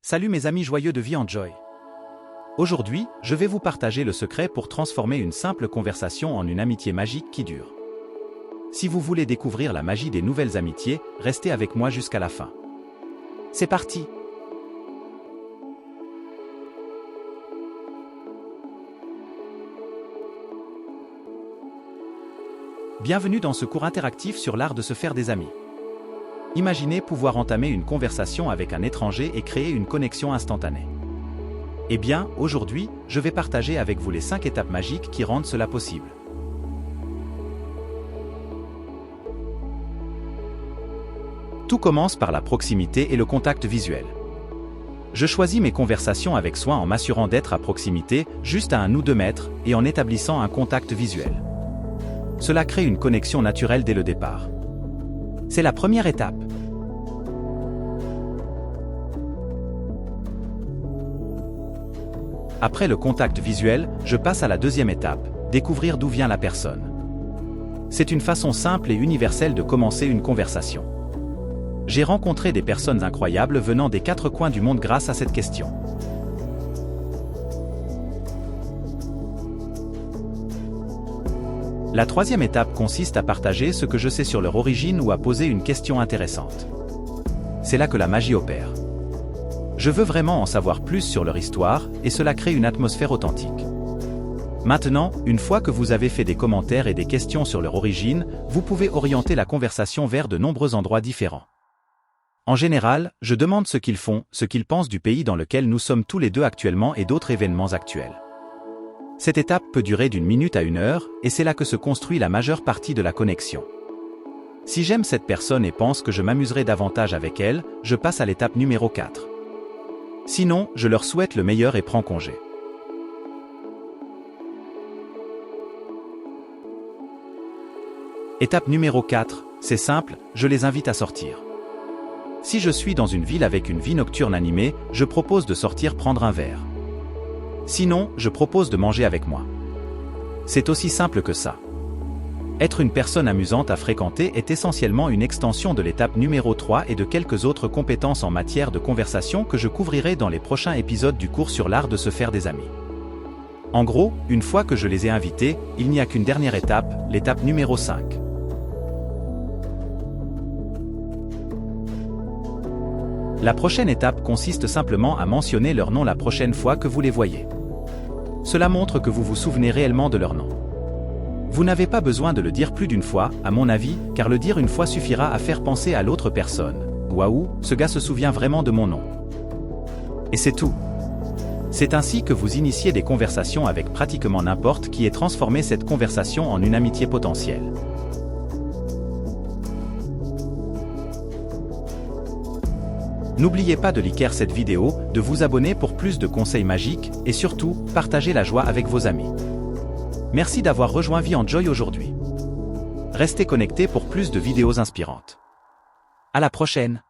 Salut mes amis joyeux de VeEnjoy. Aujourd'hui, je vais vous partager le secret pour transformer une simple conversation en une amitié magique qui dure. Si vous voulez découvrir la magie des nouvelles amitiés, restez avec moi jusqu'à la fin. C'est parti! Bienvenue dans ce cours interactif sur l'art de se faire des amis. Imaginez pouvoir entamer une conversation avec un étranger et créer une connexion instantanée. Eh bien, aujourd'hui, je vais partager avec vous les 5 étapes magiques qui rendent cela possible. Tout commence par la proximité et le contact visuel. Je choisis mes conversations avec soin en m'assurant d'être à proximité, juste à 1 ou 2 mètres, et en établissant un contact visuel. Cela crée une connexion naturelle dès le départ. C'est la première étape. Après le contact visuel, je passe à la deuxième étape, découvrir d'où vient la personne. C'est une façon simple et universelle de commencer une conversation. J'ai rencontré des personnes incroyables venant des 4 coins du monde grâce à cette question. La troisième étape consiste à partager ce que je sais sur leur origine ou à poser une question intéressante. C'est là que la magie opère. Je veux vraiment en savoir plus sur leur histoire, et cela crée une atmosphère authentique. Maintenant, une fois que vous avez fait des commentaires et des questions sur leur origine, vous pouvez orienter la conversation vers de nombreux endroits différents. En général, je demande ce qu'ils font, ce qu'ils pensent du pays dans lequel nous sommes tous les deux actuellement et d'autres événements actuels. Cette étape peut durer d'1 minute à 1 heure, et c'est là que se construit la majeure partie de la connexion. Si j'aime cette personne et pense que je m'amuserai davantage avec elle, je passe à l'étape numéro 4. Sinon, je leur souhaite le meilleur et prends congé. Étape numéro 4, c'est simple, je les invite à sortir. Si je suis dans une ville avec une vie nocturne animée, je propose de sortir prendre un verre. Sinon, je propose de manger avec moi. C'est aussi simple que ça. Être une personne amusante à fréquenter est essentiellement une extension de l'étape numéro 3 et de quelques autres compétences en matière de conversation que je couvrirai dans les prochains épisodes du cours sur l'art de se faire des amis. En gros, une fois que je les ai invités, il n'y a qu'une dernière étape, l'étape numéro 5. La prochaine étape consiste simplement à mentionner leur nom la prochaine fois que vous les voyez. Cela montre que vous vous souvenez réellement de leur nom. Vous n'avez pas besoin de le dire plus d'une fois, à mon avis, car le dire une fois suffira à faire penser à l'autre personne. Waouh, ce gars se souvient vraiment de mon nom. Et c'est tout. C'est ainsi que vous initiez des conversations avec pratiquement n'importe qui et transformez cette conversation en une amitié potentielle. N'oubliez pas de liker cette vidéo, de vous abonner pour plus de conseils magiques, et surtout, partagez la joie avec vos amis. Merci d'avoir rejoint VeEnjoy aujourd'hui. Restez connectés pour plus de vidéos inspirantes. À la prochaine!